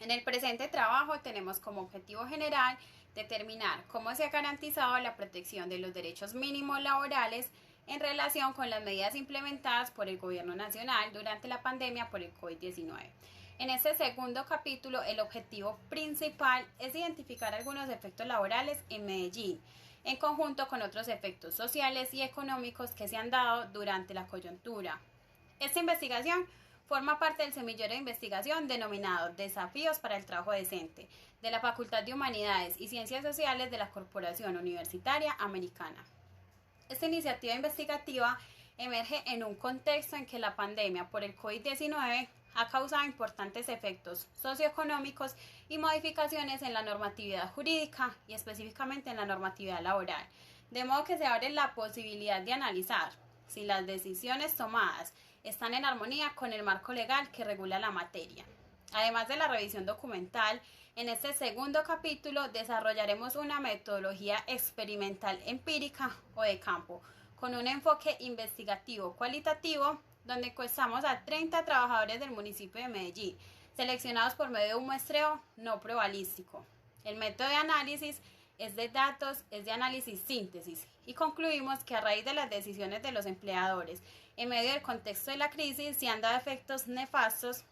En el presente trabajo tenemos como objetivo general determinar cómo se ha garantizado la protección de los derechos mínimos laborales en relación con las medidas implementadas por el Gobierno Nacional durante la pandemia por el COVID-19. En este segundo capítulo, el objetivo principal es identificar algunos efectos laborales en Medellín, en conjunto con otros efectos sociales y económicos que se han dado durante la coyuntura. Esta investigación forma parte del semillero de investigación denominado Desafíos para el Trabajo Decente, de la Facultad de Humanidades y Ciencias Sociales de la Corporación Universitaria Americana. Esta iniciativa investigativa emerge en un contexto en que la pandemia por el COVID-19 ha causado importantes efectos socioeconómicos y modificaciones en la normatividad jurídica y específicamente en la normatividad laboral, de modo que se abre la posibilidad de analizar si las decisiones tomadas están en armonía con el marco legal que regula la materia. Además de la revisión documental, en este segundo capítulo desarrollaremos una metodología experimental empírica o de campo, con un enfoque investigativo cualitativo, donde encuestamos a 30 trabajadores del municipio de Medellín, seleccionados por medio de un muestreo no probabilístico. El método de análisis es de datos, es de análisis síntesis, y concluimos que a raíz de las decisiones de los empleadores en medio del contexto de la crisis se han dado efectos nefastos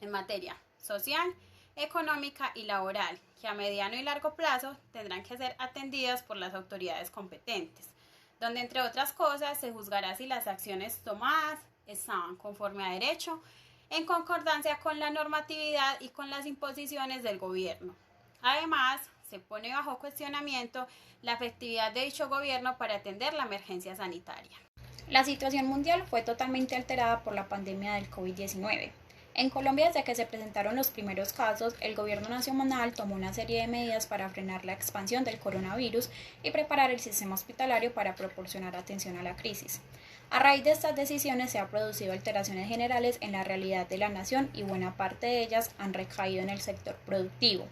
en materia social, económica y laboral, que a mediano y largo plazo tendrán que ser atendidas por las autoridades competentes, donde entre otras cosas se juzgará si las acciones tomadas estaban conforme a derecho, en concordancia con la normatividad y con las imposiciones del gobierno. Además, se pone bajo cuestionamiento la efectividad de dicho gobierno para atender la emergencia sanitaria. La situación mundial fue totalmente alterada por la pandemia del COVID-19. En Colombia, desde que se presentaron los primeros casos, el gobierno nacional tomó una serie de medidas para frenar la expansión del coronavirus y preparar el sistema hospitalario para proporcionar atención a la crisis. A raíz de estas decisiones se han producido alteraciones generales en la realidad de la nación y buena parte de ellas han recaído en el sector productivo.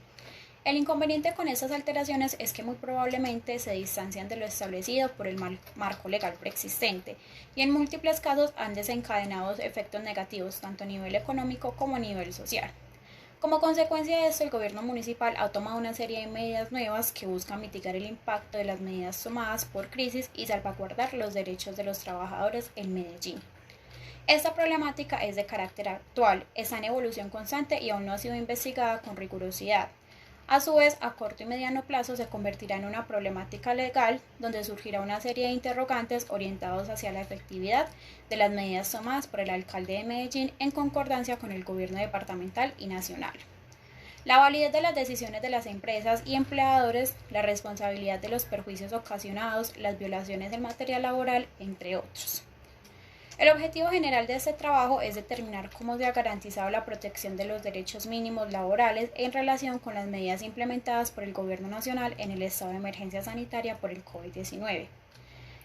El inconveniente con estas alteraciones es que muy probablemente se distancian de lo establecido por el marco legal preexistente y en múltiples casos han desencadenado efectos negativos tanto a nivel económico como a nivel social. Como consecuencia de esto, el gobierno municipal ha tomado una serie de medidas nuevas que buscan mitigar el impacto de las medidas tomadas por crisis y salvaguardar los derechos de los trabajadores en Medellín. Esta problemática es de carácter actual, está en evolución constante y aún no ha sido investigada con rigurosidad. A su vez, a corto y mediano plazo se convertirá en una problemática legal donde surgirá una serie de interrogantes orientados hacia la efectividad de las medidas tomadas por el alcalde de Medellín en concordancia con el gobierno departamental y nacional. La validez de las decisiones de las empresas y empleadores, la responsabilidad de los perjuicios ocasionados, las violaciones en materia laboral, entre otros. El objetivo general de este trabajo es determinar cómo se ha garantizado la protección de los derechos mínimos laborales en relación con las medidas implementadas por el Gobierno Nacional en el estado de emergencia sanitaria por el COVID-19.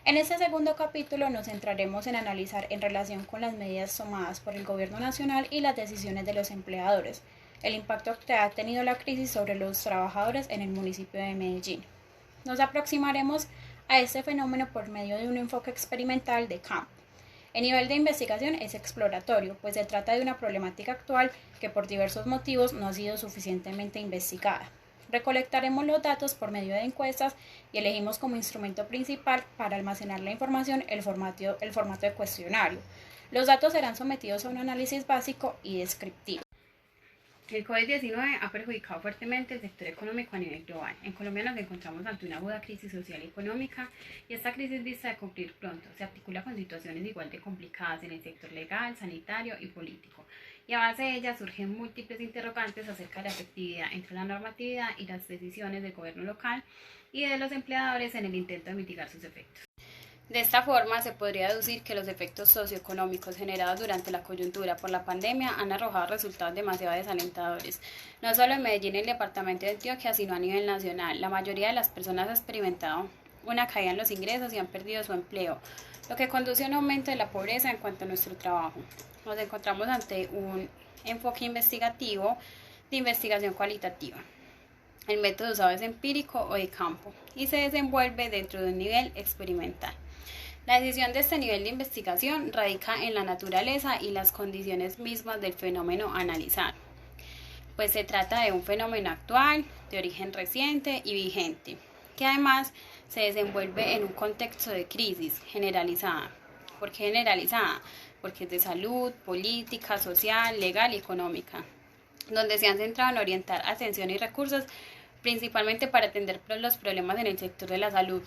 En este segundo capítulo nos centraremos en analizar en relación con las medidas tomadas por el Gobierno Nacional y las decisiones de los empleadores, el impacto que ha tenido la crisis sobre los trabajadores en el municipio de Medellín. Nos aproximaremos a este fenómeno por medio de un enfoque experimental de campo. El nivel de investigación es exploratorio, pues se trata de una problemática actual que por diversos motivos no ha sido suficientemente investigada. Recolectaremos los datos por medio de encuestas y elegimos como instrumento principal para almacenar la información el formato de cuestionario. Los datos serán sometidos a un análisis básico y descriptivo. El COVID-19 ha perjudicado fuertemente el sector económico a nivel global. En Colombia nos encontramos ante una aguda crisis social y económica y esta crisis vista de cumplir pronto se articula con situaciones igual de complicadas en el sector legal, sanitario y político. Y a base de ellas surgen múltiples interrogantes acerca de la efectividad entre la normatividad y las decisiones del gobierno local y de los empleadores en el intento de mitigar sus efectos. De esta forma, se podría deducir que los efectos socioeconómicos generados durante la coyuntura por la pandemia han arrojado resultados demasiado desalentadores, no solo en Medellín y el departamento de Antioquia, sino a nivel nacional. La mayoría de las personas ha experimentado una caída en los ingresos y han perdido su empleo, lo que conduce a un aumento de la pobreza en cuanto a nuestro trabajo. Nos encontramos ante un enfoque investigativo de investigación cualitativa. El método usado es empírico o de campo y se desenvuelve dentro de un nivel experimental. La decisión de este nivel de investigación radica en la naturaleza y las condiciones mismas del fenómeno a analizar. pues se trata de un fenómeno actual, de origen reciente y vigente, que además se desenvuelve en un contexto de crisis generalizada. ¿Por qué generalizada? Porque es de salud, política, social, legal y económica, donde se han centrado en orientar atención y recursos principalmente para atender los problemas en el sector de la salud.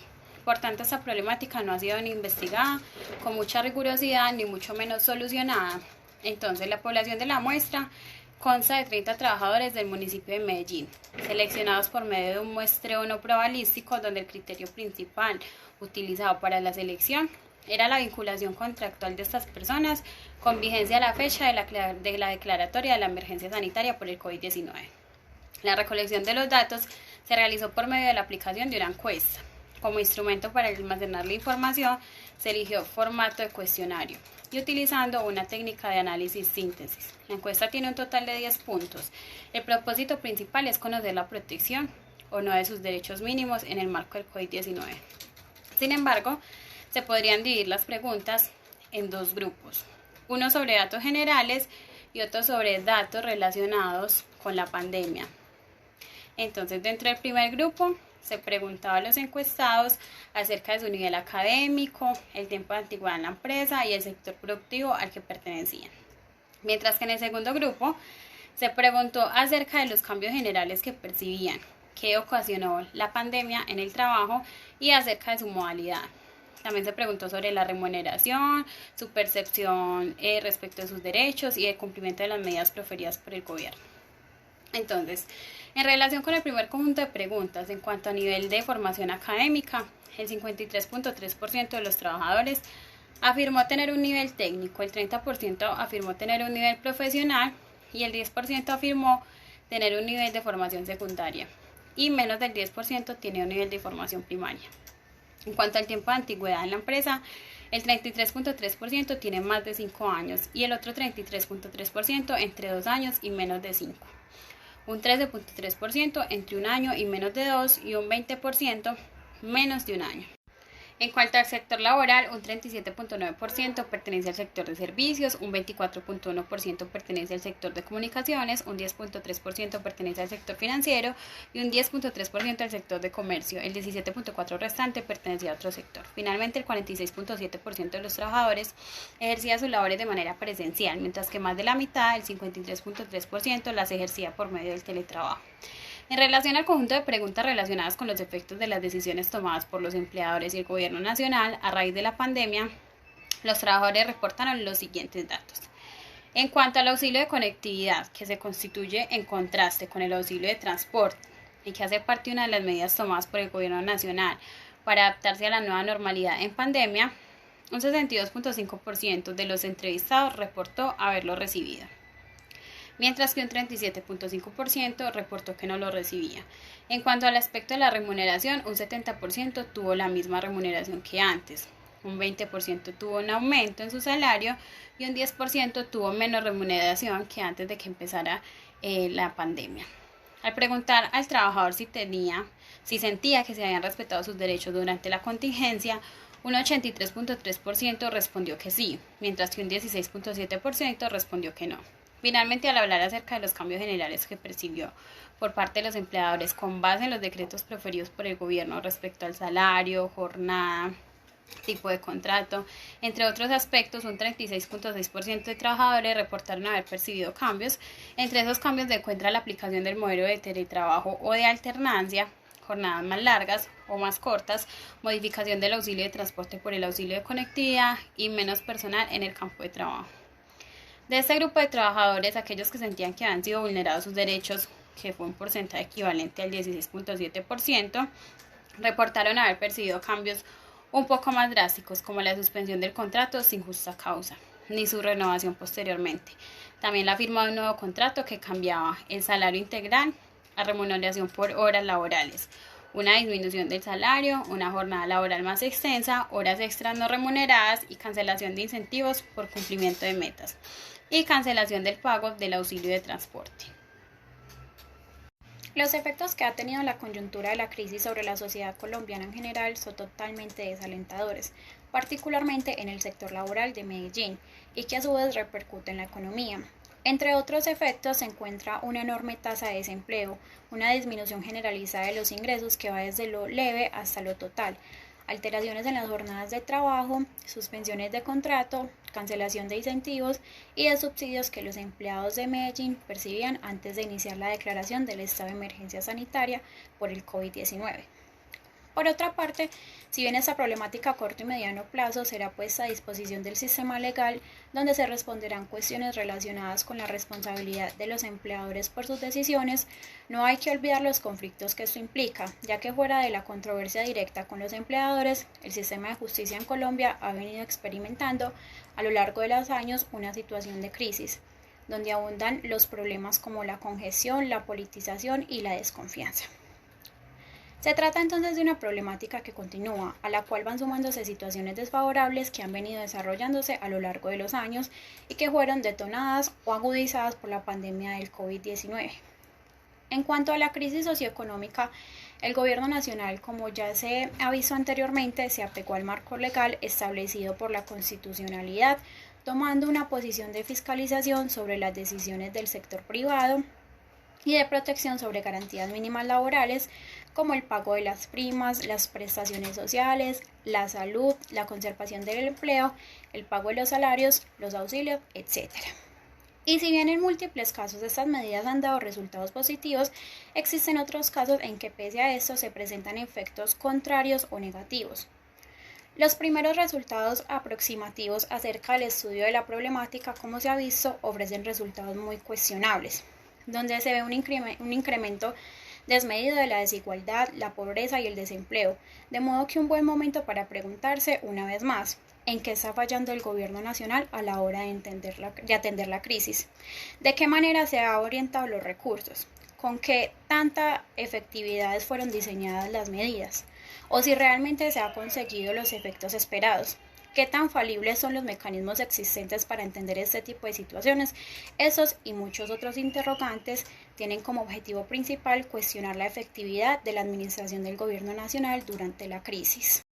Por tanto, esta problemática no ha sido ni investigada con mucha rigurosidad ni mucho menos solucionada. Entonces, la población de la muestra consta de 30 trabajadores del municipio de Medellín, seleccionados por medio de un muestreo no probabilístico donde el criterio principal utilizado para la selección era la vinculación contractual de estas personas con vigencia a la fecha de la declaratoria de la emergencia sanitaria por el COVID-19. La recolección de los datos se realizó por medio de la aplicación de una encuesta. Como instrumento para almacenar la información, se eligió formato de cuestionario y utilizando una técnica de análisis-síntesis. La encuesta tiene un total de 10 puntos. El propósito principal es conocer la protección o no de sus derechos mínimos en el marco del COVID-19. Sin embargo, se podrían dividir las preguntas en dos grupos, uno sobre datos generales y otro sobre datos relacionados con la pandemia. Entonces, dentro del primer grupo, se preguntaba a los encuestados acerca de su nivel académico, el tiempo de antigüedad en la empresa y el sector productivo al que pertenecían. Mientras que en el segundo grupo, se preguntó acerca de los cambios generales que percibían, qué ocasionó la pandemia en el trabajo y acerca de su modalidad. También se preguntó sobre la remuneración, su percepción respecto de sus derechos y el cumplimiento de las medidas proferidas por el gobierno. Entonces, en relación con el primer conjunto de preguntas, en cuanto a nivel de formación académica, el 53.3% de los trabajadores afirmó tener un nivel técnico, el 30% afirmó tener un nivel profesional y el 10% afirmó tener un nivel de formación secundaria y menos del 10% tiene un nivel de formación primaria. En cuanto al tiempo de antigüedad en la empresa, el 33.3% tiene más de 5 años y el otro 33.3% entre 2 años y menos de 5. Un 13.3% entre 1 año y menos de 2 y un 20% menos de 1 año. En cuanto al sector laboral, un 37.9% pertenece al sector de servicios, un 24.1% pertenece al sector de comunicaciones, un 10.3% pertenece al sector financiero y un 10.3% al sector de comercio. El 17.4% restante pertenecía a otro sector. Finalmente, el 46.7% de los trabajadores ejercía sus labores de manera presencial, mientras que más de la mitad, el 53.3%, las ejercía por medio del teletrabajo. En relación al conjunto de preguntas relacionadas con los efectos de las decisiones tomadas por los empleadores y el gobierno nacional a raíz de la pandemia, los trabajadores reportaron los siguientes datos. En cuanto al auxilio de conectividad, que se constituye en contraste con el auxilio de transporte y que hace parte de una de las medidas tomadas por el gobierno nacional para adaptarse a la nueva normalidad en pandemia, un 62.5% de los entrevistados reportó haberlo recibido, mientras que un 37.5% reportó que no lo recibía. En cuanto al aspecto de la remuneración, un 70% tuvo la misma remuneración que antes, un 20% tuvo un aumento en su salario y un 10% tuvo menos remuneración que antes de que empezara la pandemia. Al preguntar al trabajador si sentía que se habían respetado sus derechos durante la contingencia, un 83.3% respondió que sí, mientras que un 16.7% respondió que no. Finalmente, al hablar acerca de los cambios generales que percibió por parte de los empleadores con base en los decretos proferidos por el gobierno respecto al salario, jornada, tipo de contrato, entre otros aspectos, un 36.6% de trabajadores reportaron haber percibido cambios. Entre esos cambios se encuentra la aplicación del modelo de teletrabajo o de alternancia, jornadas más largas o más cortas, modificación del auxilio de transporte por el auxilio de conectividad y menos personal en el campo de trabajo. De este grupo de trabajadores, aquellos que sentían que habían sido vulnerados sus derechos, que fue un porcentaje equivalente al 16.7%, reportaron haber percibido cambios un poco más drásticos, como la suspensión del contrato sin justa causa, ni su renovación posteriormente. También la firma de un nuevo contrato que cambiaba el salario integral a remuneración por horas laborales, una disminución del salario, una jornada laboral más extensa, horas extras no remuneradas y cancelación de incentivos por cumplimiento de metas y cancelación del pago del auxilio de transporte. Los efectos que ha tenido la coyuntura de la crisis sobre la sociedad colombiana en general son totalmente desalentadores, particularmente en el sector laboral de Medellín, y que a su vez repercute en la economía. Entre otros efectos se encuentra una enorme tasa de desempleo, una disminución generalizada de los ingresos que va desde lo leve hasta lo total, alteraciones en las jornadas de trabajo, suspensiones de contrato, cancelación de incentivos y de subsidios que los empleados de Medellín percibían antes de iniciar la declaración del estado de emergencia sanitaria por el COVID-19. Por otra parte, si bien esta problemática a corto y mediano plazo será puesta a disposición del sistema legal, donde se responderán cuestiones relacionadas con la responsabilidad de los empleadores por sus decisiones, no hay que olvidar los conflictos que esto implica, ya que fuera de la controversia directa con los empleadores, el sistema de justicia en Colombia ha venido experimentando a lo largo de los años una situación de crisis, donde abundan los problemas como la congestión, la politización y la desconfianza. Se trata entonces de una problemática que continúa, a la cual van sumándose situaciones desfavorables que han venido desarrollándose a lo largo de los años y que fueron detonadas o agudizadas por la pandemia del COVID-19. En cuanto a la crisis socioeconómica, el Gobierno Nacional, como ya se ha visto anteriormente, se apegó al marco legal establecido por la constitucionalidad, tomando una posición de fiscalización sobre las decisiones del sector privado y de protección sobre garantías mínimas laborales como el pago de las primas, las prestaciones sociales, la salud, la conservación del empleo, el pago de los salarios, los auxilios, etc. Y si bien en múltiples casos estas medidas han dado resultados positivos, existen otros casos en que pese a esto se presentan efectos contrarios o negativos. Los primeros resultados aproximativos acerca del estudio de la problemática, como se ha visto, ofrecen resultados muy cuestionables, donde se ve un incremento desmedido de la desigualdad, la pobreza y el desempleo, de modo que un buen momento para preguntarse una vez más en qué está fallando el gobierno nacional a la hora de atender la crisis, de qué manera se han orientado los recursos, con qué tanta efectividad fueron diseñadas las medidas, o si realmente se han conseguido los efectos esperados. ¿Qué tan falibles son los mecanismos existentes para entender este tipo de situaciones? Esos y muchos otros interrogantes tienen como objetivo principal cuestionar la efectividad de la administración del gobierno nacional durante la crisis.